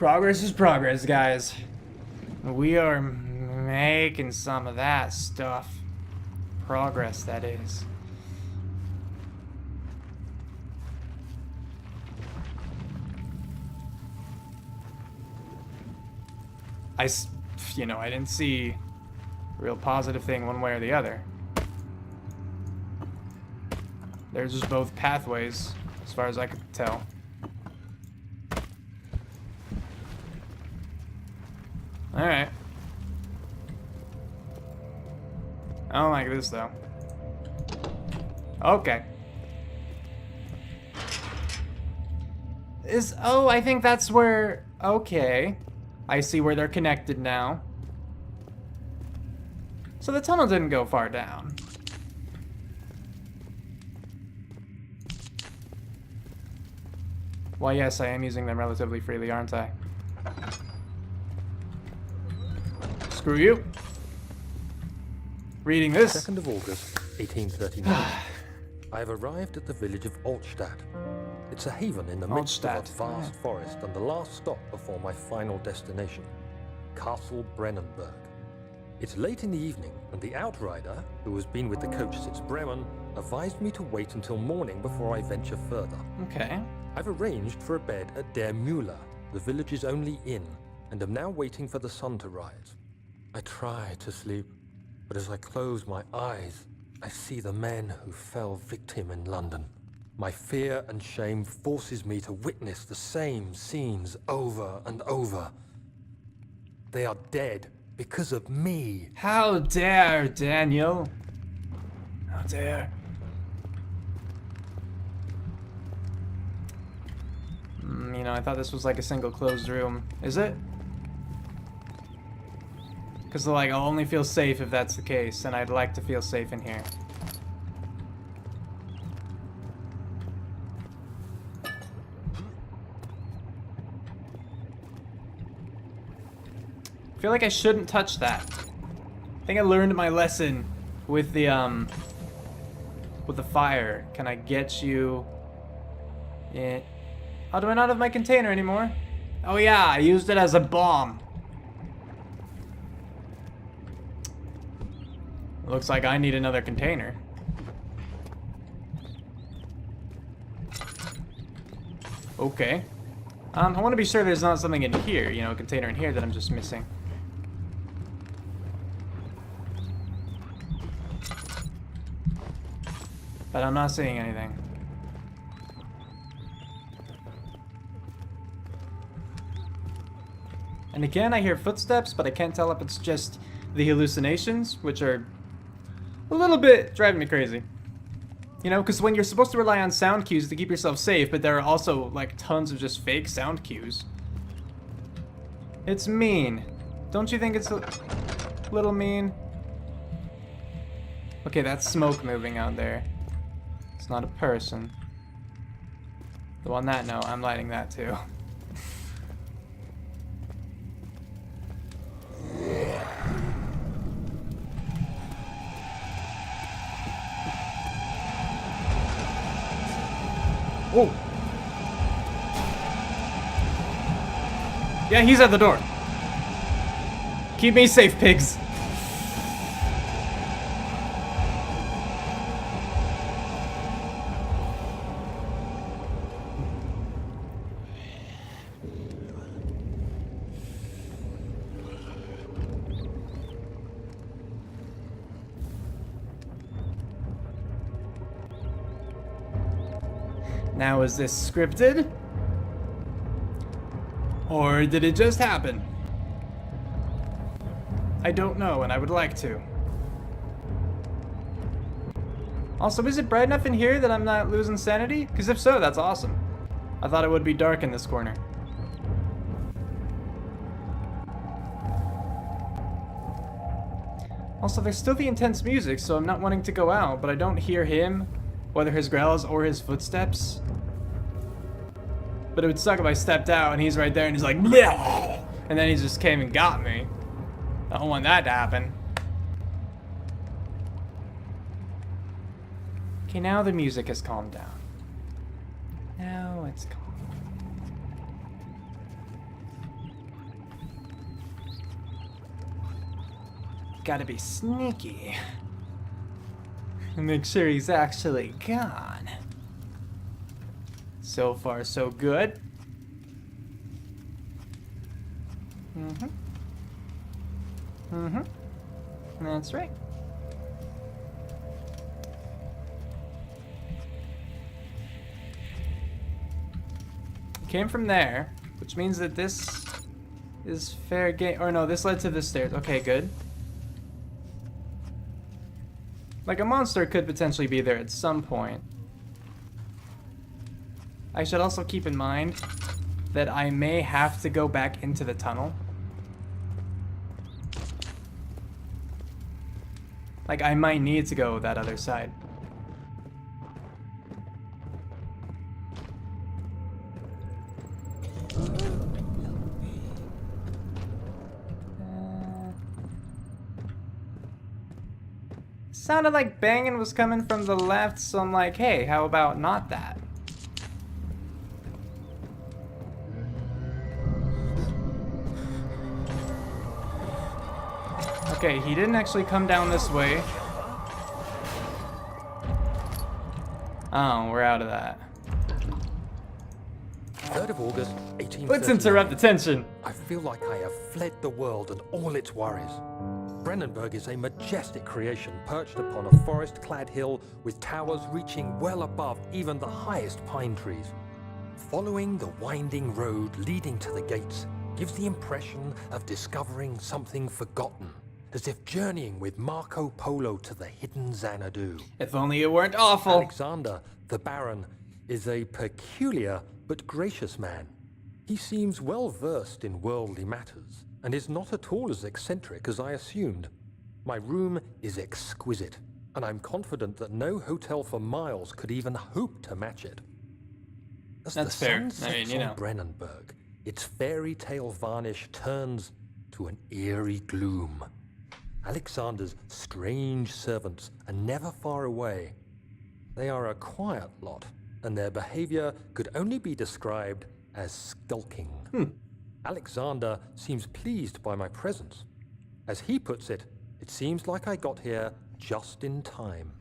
Progress is progress, guys. We are making some of that stuff. Progress, that is. I didn't see a real positive thing one way or the other. There's just both pathways, as far as I could tell. Alright. I don't like this, though. Okay. Oh, I think that's where... Okay. I see where they're connected now. So the tunnel didn't go far down. Well, yes, I am using them relatively freely, aren't I? Screw you. Reading this. 2nd of August, 1839. I have arrived at the village of Altstadt. It's a haven in the midst of a vast forest and the last stop before my final destination, Castle Brennenburg. It's late in the evening, and the outrider, who has been with the coach since Bremen, advised me to wait until morning before I venture further. Okay. I've arranged for a bed at Der Mühle, the village's only inn, and am now waiting for the sun to rise. I try to sleep, but as I close my eyes, I see the men who fell victim in London. My fear and shame forces me to witness the same scenes over and over. They are dead because of me. How dare, Daniel? How dare? I thought this was like a single closed room. Is it? Because, like, I'll only feel safe if that's the case, and I'd like to feel safe in here. I feel like I shouldn't touch that. I think I learned my lesson with the fire. Can I get you in? Oh, do I not have my container anymore? Oh yeah, I used it as a bomb. Looks like I need another container. Okay. I want to be sure there's not something in here, a container in here that I'm just missing. But I'm not seeing anything. And again, I hear footsteps, but I can't tell if it's just the hallucinations, which are a little bit driving me crazy. Because when you're supposed to rely on sound cues to keep yourself safe, but there are also, like, tons of just fake sound cues. It's mean. Don't you think it's a little mean? Okay, that's smoke moving out there. It's not a person. Though on that note, I'm lighting that too. Oh! Yeah, he's at the door. Keep me safe, pigs. Now, is this scripted? Or did it just happen? I don't know, and I would like to. Also, is it bright enough in here that I'm not losing sanity? Because if so, that's awesome. I thought it would be dark in this corner. Also, there's still the intense music, so I'm not wanting to go out, but I don't hear him, whether his growls or his footsteps. But it would suck if I stepped out and he's right there and he's like, bleh! And then he just came and got me. I don't want that to happen. Okay, now the music has calmed down. Now it's calm. Gotta be sneaky. Make sure he's actually gone. So far, so good. That's right. Came from there, which means that this is fair game. Or no, this led to the stairs. Okay, good. Like, a monster could potentially be there at some point. I should also keep in mind that I may have to go back into the tunnel. Like, I might need to go that other side. Sounded like banging was coming from the left, so I'm like, hey, how about not that? Okay, he didn't actually come down this way. Oh, we're out of that. 3rd of August, 1839. Let's interrupt the tension. I feel like I have fled the world and all its worries. Brennenburg is a majestic creation perched upon a forest-clad hill with towers reaching well above even the highest pine trees. Following the winding road leading to the gates gives the impression of discovering something forgotten, as if journeying with Marco Polo to the hidden Xanadu. If only it weren't awful. Alexander, the Baron, is a peculiar but gracious man. He seems well versed in worldly matters, and is not at all as eccentric as I assumed. My room is exquisite, and I'm confident that no hotel for miles could even hope to match it. As That's the fair. sun sets I mean, you know. on Brennenburg, its fairy tale varnish turns to an eerie gloom. Alexander's strange servants are never far away. They are a quiet lot, and their behavior could only be described as skulking. Alexander seems pleased by my presence. As he puts it, it seems like I got here just in time.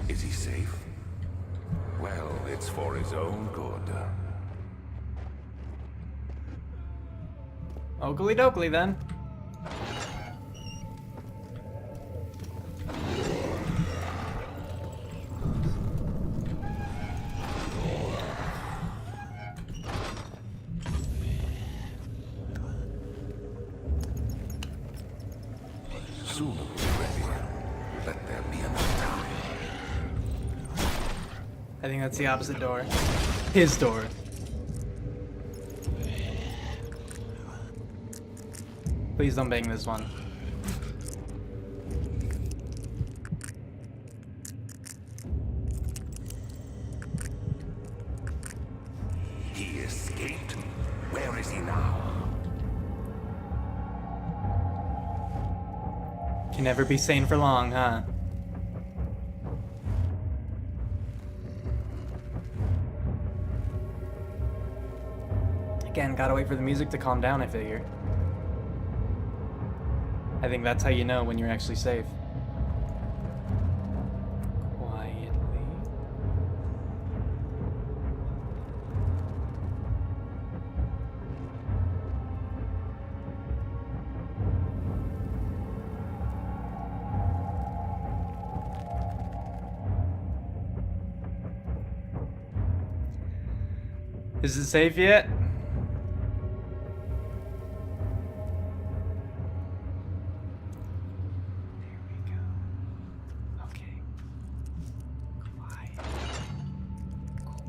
Is he safe? Well, it's for his own good. Oakley dokley then. Soon we'll be ready. Let there be enough time. I think that's the opposite door. His door. Please don't bang this one. He escaped? Where is he now? Can never be sane for long, huh? Again, gotta wait for the music to calm down, I figure. I think that's how you know when you're actually safe. Quietly. Is it safe yet?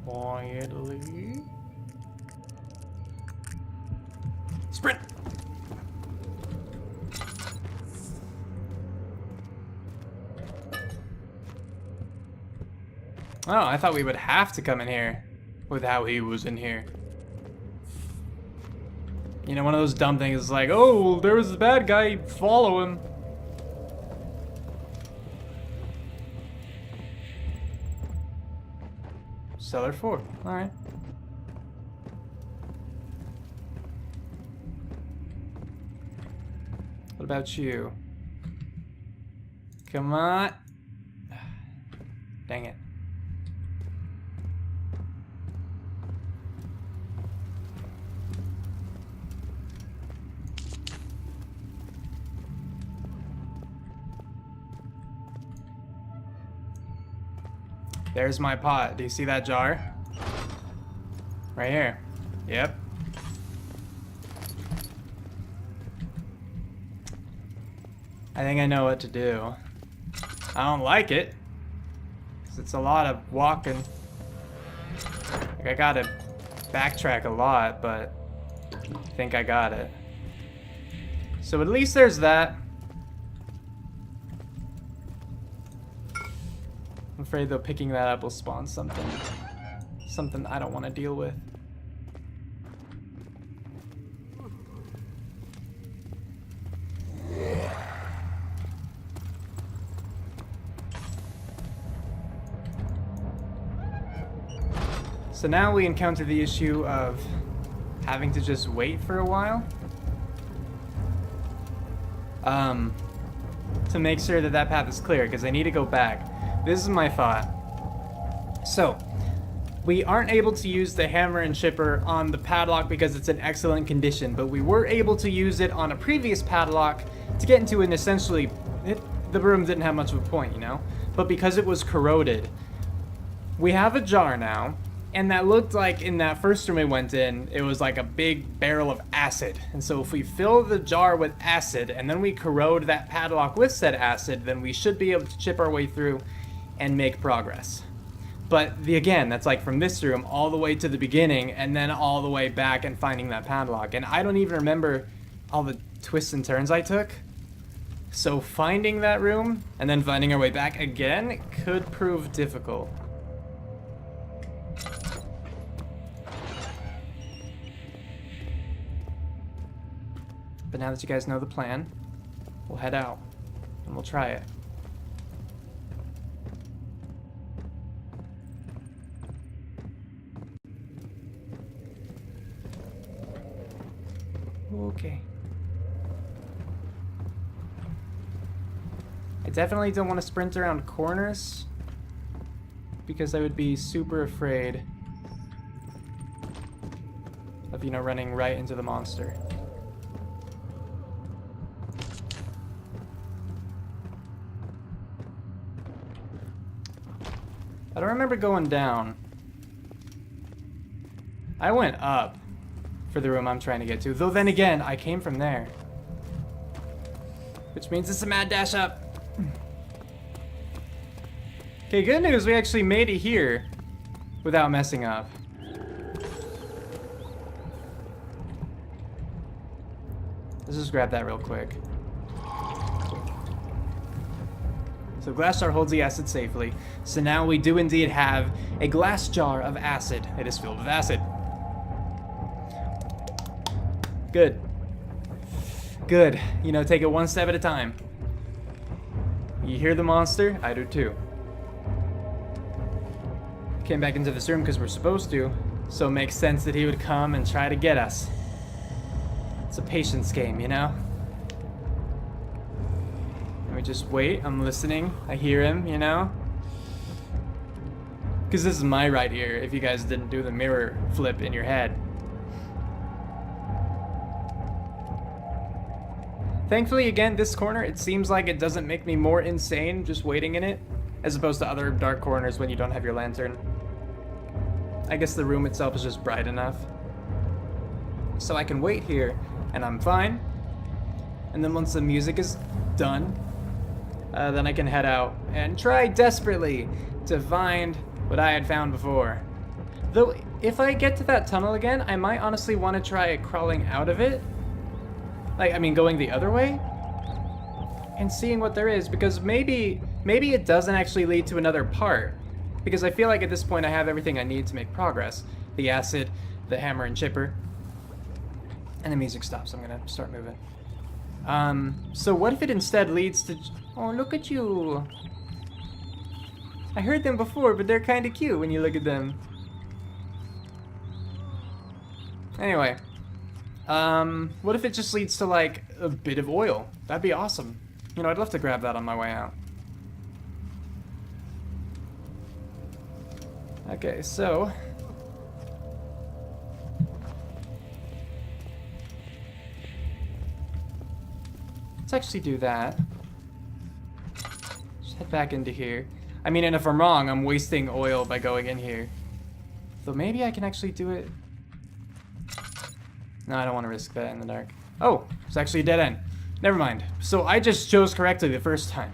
Quietly. Sprint! Oh, I thought we would have to come in here with how he was in here. You know, one of those dumb things is like, oh, there was the bad guy, follow him. Cellar 4. Alright. What about you? Come on. Dang it. There's my pot. Do you see that jar? Right here. Yep. I think I know what to do. I don't like it, 'cause it's a lot of walking. Like, I gotta backtrack a lot, but I think I got it. So at least there's that. I'm afraid though picking that up will spawn something I don't want to deal with. So now we encounter the issue of having to just wait for a while. To make sure that that path is clear, because I need to go back. This is my thought. So, we aren't able to use the hammer and chipper on the padlock because it's in excellent condition, but we were able to use it on a previous padlock to get into an essentially... the room didn't have much of a point, you know? But because it was corroded, we have a jar now. And that looked like in that first room we went in, it was like a big barrel of acid. And so if we fill the jar with acid and then we corrode that padlock with said acid, then we should be able to chip our way through and make progress. But again, that's like from this room all the way to the beginning and then all the way back and finding that padlock. And I don't even remember all the twists and turns I took. So finding that room and then finding our way back again could prove difficult. But now that you guys know the plan, we'll head out and we'll try it. Okay. I definitely don't want to sprint around corners because I would be super afraid of, you know, running right into the monster. I don't remember going down. I went up for the room I'm trying to get to. Though then again, I came from there. Which means it's a mad dash up. Okay, good news. We actually made it here without messing up. Let's just grab that real quick. So Grestar holds the acid safely. So now we do indeed have a glass jar of acid. It is filled with acid. Good. Good. You know, take it one step at a time. You hear the monster? I do too. Came back into this room because we're supposed to, so it makes sense that he would come and try to get us. It's a patience game, you know? Let me just wait. I'm listening. I hear him, you know? Because this is my right ear, if you guys didn't do the mirror flip in your head. Thankfully, again, this corner, it seems like it doesn't make me more insane just waiting in it, as opposed to other dark corners when you don't have your lantern. I guess the room itself is just bright enough. So I can wait here, and I'm fine. And then once the music is done, then I can head out and try desperately to find what I had found before. Though, if I get to that tunnel again, I might honestly want to try crawling out of it. Like, I mean, going the other way and seeing what there is, because maybe it doesn't actually lead to another part, because I feel like at this point I have everything I need to make progress. The acid, the hammer and chipper, and the music stops. I'm gonna start moving. So what if it instead leads to... Oh, look at you. I heard them before, but they're kind of cute when you look at them. Anyway, What if it just leads to, like, a bit of oil? That'd be awesome. You know, I'd love to grab that on my way out. Okay, so... let's actually do that. Just head back into here. I mean, and if I'm wrong, I'm wasting oil by going in here. So maybe I can actually do it... no, I don't want to risk that in the dark. Oh, it's actually a dead end. Never mind. So I just chose correctly the first time.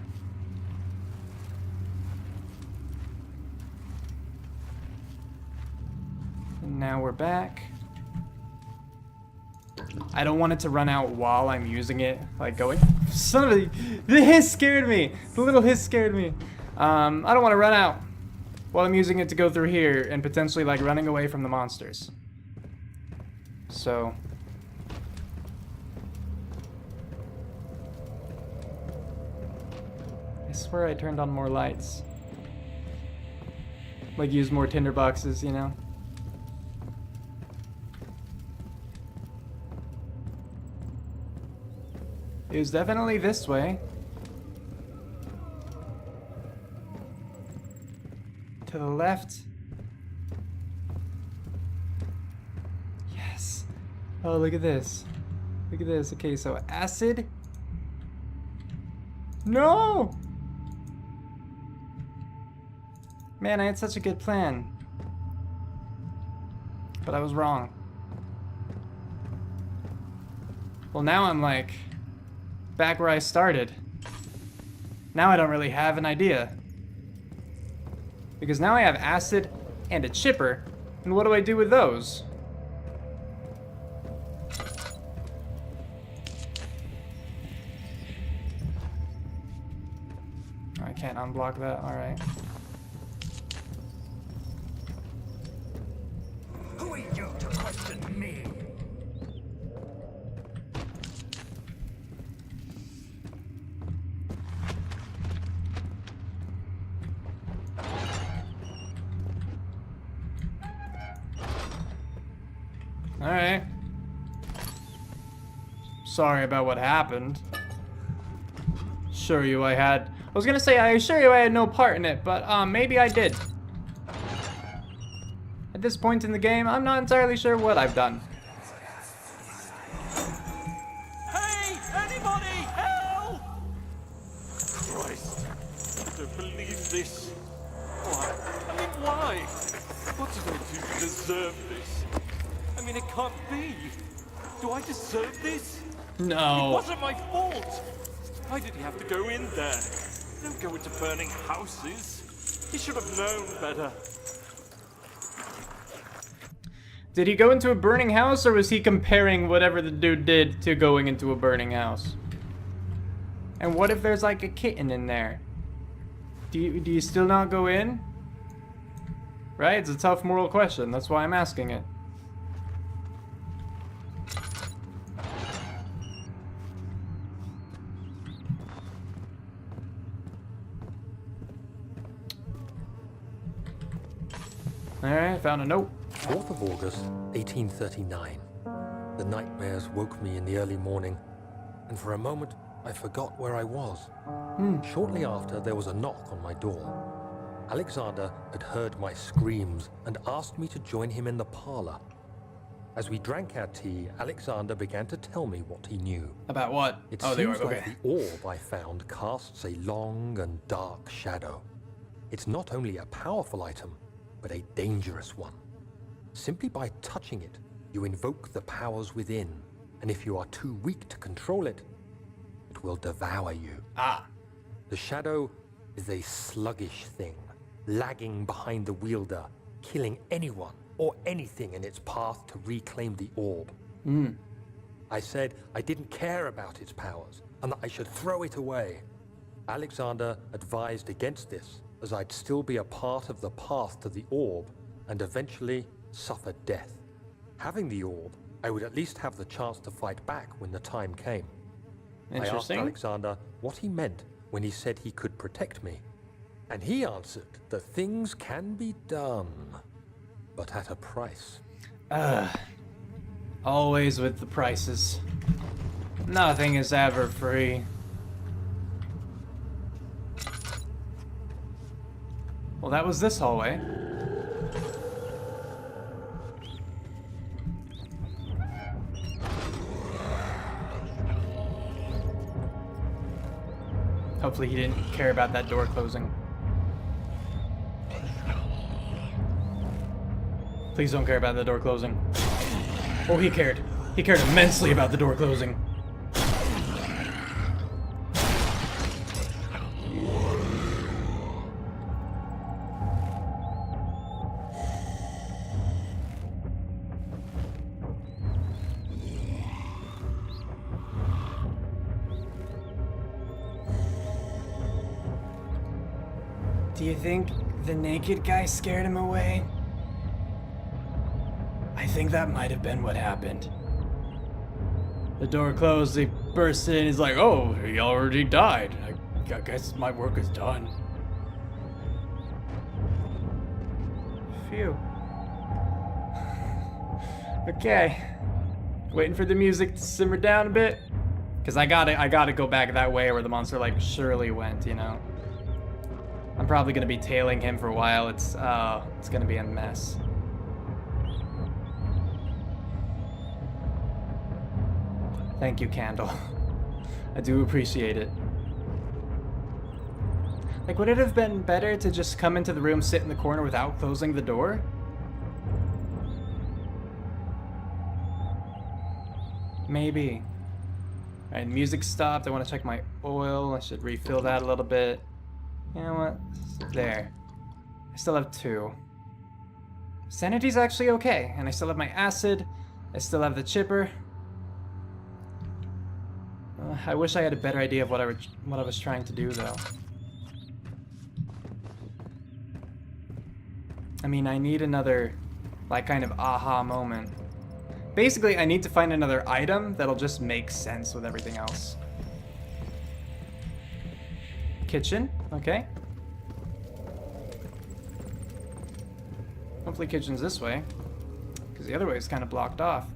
And now we're back. I don't want it to run out while I'm using it, like going... son of a... the hiss scared me! The little hiss scared me. I don't want to run out while I'm using it to go through here and potentially, like, running away from the monsters. So... I swear I turned on more lights. Like, use more tinder boxes, you know? It was definitely this way. To the left. Yes. Oh, look at this. Look at this. Okay, so acid. No! Man, I had such a good plan. But I was wrong. Well, now I'm like back where I started. Now I don't really have an idea. Because now I have acid and a chipper, and what do I do with those? I can't unblock that, alright. Who are you to question me? Alright. Sorry about what happened. Assure you I was gonna say I assure you I had no part in it, but maybe I did. At this point in the game, I'm not entirely sure what I've done. Hey! Anybody! Help! Christ! I don't believe this. Why? I mean, why? What did I do to deserve this? I mean, it can't be. Do I deserve this? No. It wasn't my fault. Why did he have to go in there? Don't go into burning houses. He should have known better. Did he go into a burning house, or was he comparing whatever the dude did to going into a burning house? And what if there's like a kitten in there? Do you still not go in? Right? It's a tough moral question. That's why I'm asking it. Alright, found a note. 4th of August, 1839. The nightmares woke me in the early morning, and for a moment I forgot where I was. Shortly after, there was a knock on my door. Alexander had heard my screams and asked me to join him in the parlor. As we drank our tea, Alexander began to tell me what he knew. About what? It oh, seems the orb, like okay. the orb I found casts a long and dark shadow. It's not only a powerful item, but a dangerous one. Simply by touching it, you invoke the powers within, and if you are too weak to control it, it will devour you. Ah. The shadow is a sluggish thing, lagging behind the wielder, killing anyone or anything in its path to reclaim the orb. I said I didn't care about its powers, and that I should throw it away. Alexander advised against this, as I'd still be a part of the path to the orb, and eventually suffer death. Having the orb, I would at least have the chance to fight back when the time came. I asked Interesting. Alexander what he meant when he said he could protect me, and he answered that things can be done, but at a price. Always with the prices. Nothing is ever free. Well, that was this hallway. Hopefully he didn't care about that door closing. Please don't care about the door closing. Oh, he cared. He cared immensely about the door closing. Do you think the naked guy scared him away? I think that might have been what happened. The door closed, he burst in, he's like, oh, he already died. I guess my work is done. Phew. Okay. Waiting for the music to simmer down a bit. Cause I gotta go back that way where the monster like surely went, you know. I'm probably gonna be tailing him for a while. It's gonna be a mess. Thank you, Candle. I do appreciate it. Like, would it have been better to just come into the room, sit in the corner without closing the door? Maybe. Alright, music stopped. I want to check my oil. I should refill that a little bit. You know what? There. I still have 2. Sanity's actually okay. And I still have my acid. I still have the chipper. I wish I had a better idea of what I was trying to do, though. I mean, I need another, like, kind of aha moment. Basically, I need to find another item that'll just make sense with everything else. Kitchen, okay. Hopefully kitchen's this way, because the other way is kind of blocked off.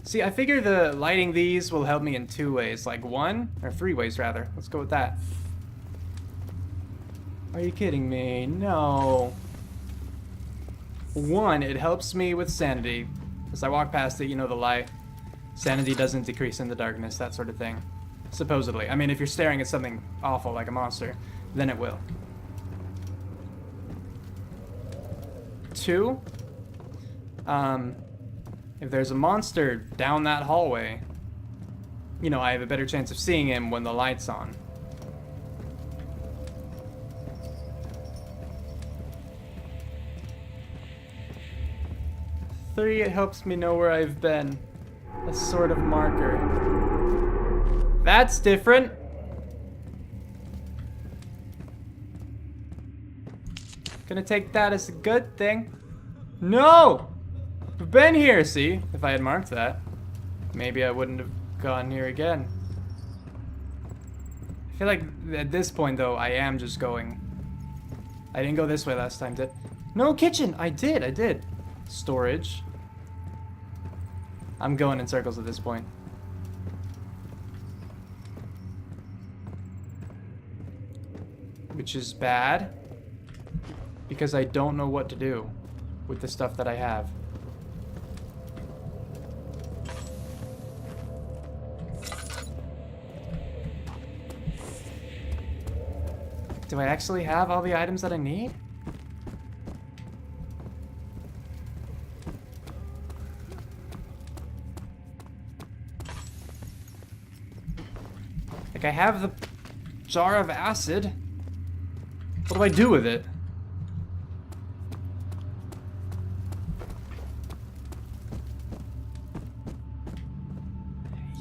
See, I figure the lighting these will help me in 2 ways, like 1, or 3 ways rather. Let's go with that. Are you kidding me? No. 1, it helps me with sanity. As I walk past it, you know the light. Sanity doesn't decrease in the darkness, that sort of thing. Supposedly. I mean, if you're staring at something awful like a monster, then it will. 2, if there's a monster down that hallway, you know, I have a better chance of seeing him when the light's on. Three, it helps me know where I've been. A sort of marker. That's different. Gonna take that as a good thing. No! I've been here, see? If I had marked that, maybe I wouldn't have gone here again. I feel like at this point, though, I am just going. I didn't go this way last time, did? No, kitchen! I did. Storage. I'm going in circles at this point. Which is bad, because I don't know what to do with the stuff that I have. Do I actually have all the items that I need? Like, I have the jar of acid. What do I do with it?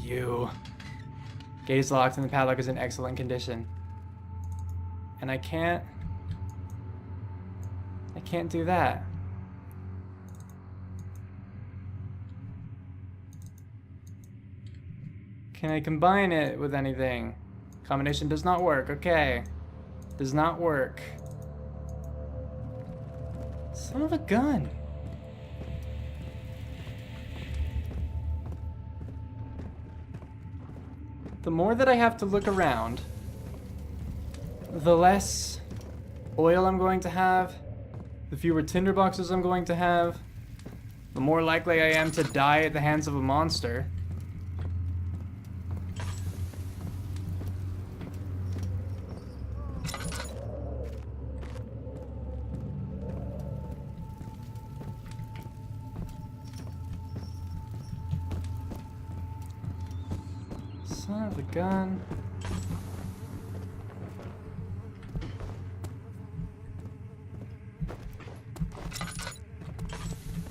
You. Gate is locked and the padlock is in excellent condition. And I can't do that. Can I combine it with anything? Combination does not work. Okay. Does not work. Son of a gun. the more that I have to look around, the less oil I'm going to have, the fewer tinderboxes I'm going to have, the more likely I am to die at the hands of a monster. Son of a gun.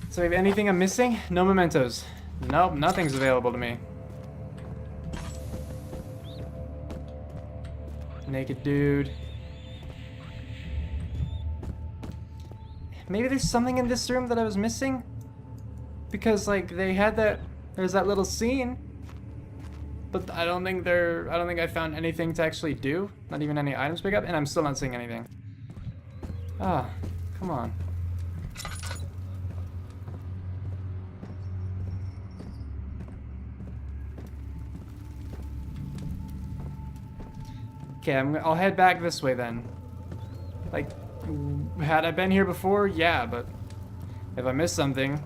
So if anything I'm missing? No mementos. Nope, nothing's available to me. Naked dude. Maybe there's something in this room that I was missing? Because like they had that, there's that little scene. But I don't think I found anything to actually do. Not even any items pick up, and I'm still not seeing anything. Ah, come on. Okay, I'll head back this way then. Like, had I been here before? Yeah, but if I missed something,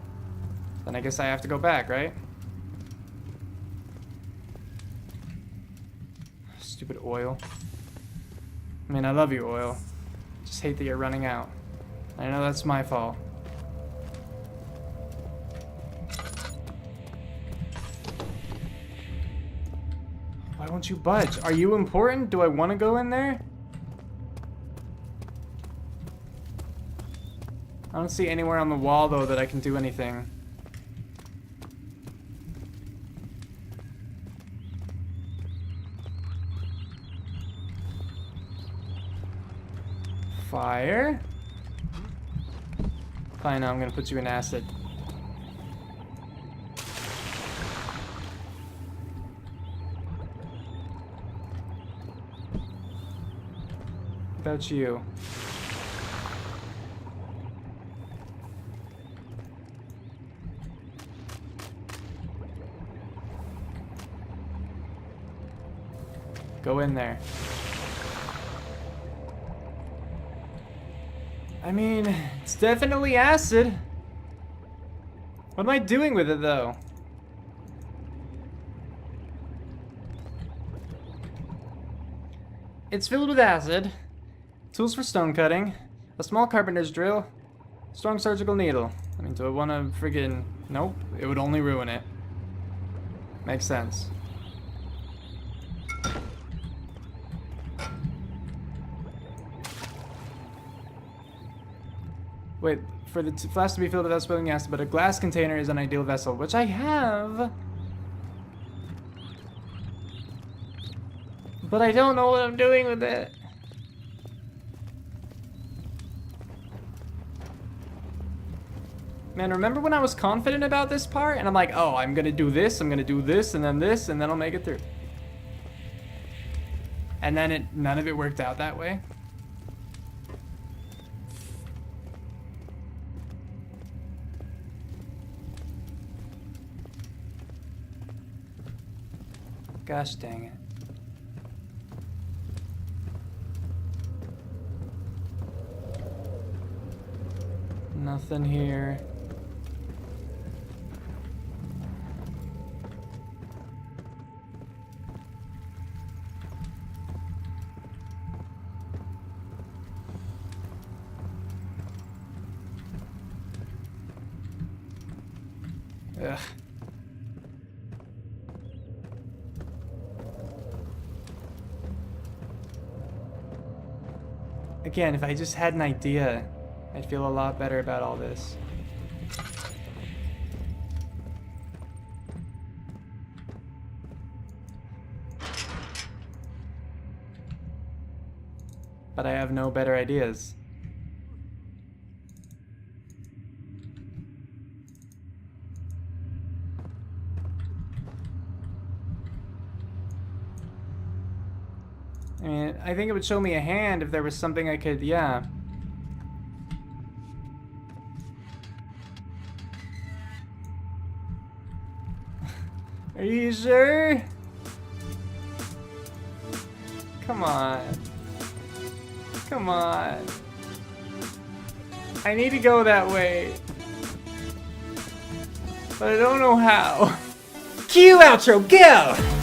then I guess I have to go back, right? Stupid oil. I mean, I love you, oil. Just hate that you're running out. I know that's my fault. Why won't you budge? Are you important? Do I want to go in there? I don't see anywhere on the wall, though, that I can do anything. Fire? Fine, now I'm gonna put you in acid. About you. Go in there. I mean, it's definitely acid. What am I doing with it, though? It's filled with acid, tools for stone cutting, a small carpenter's drill, strong surgical needle. I mean, do I want to friggin'... Nope, it would only ruin it. Makes sense. Wait, for the flask to be filled without spilling acid, but a glass container is an ideal vessel, which I have. But I don't know what I'm doing with it. Man, remember when I was confident about this part? And I'm like, oh, I'm gonna do this, and then I'll make it through. And then none of it worked out that way. Gosh dang it. Nothing here. Ugh. Again, if I just had an idea, I'd feel a lot better about all this. But I have no better ideas. I mean, I think it would show me a hand if there was something I could, yeah. Are you sure? Come on. Come on. I need to go that way. But I don't know how. Cue outro, go!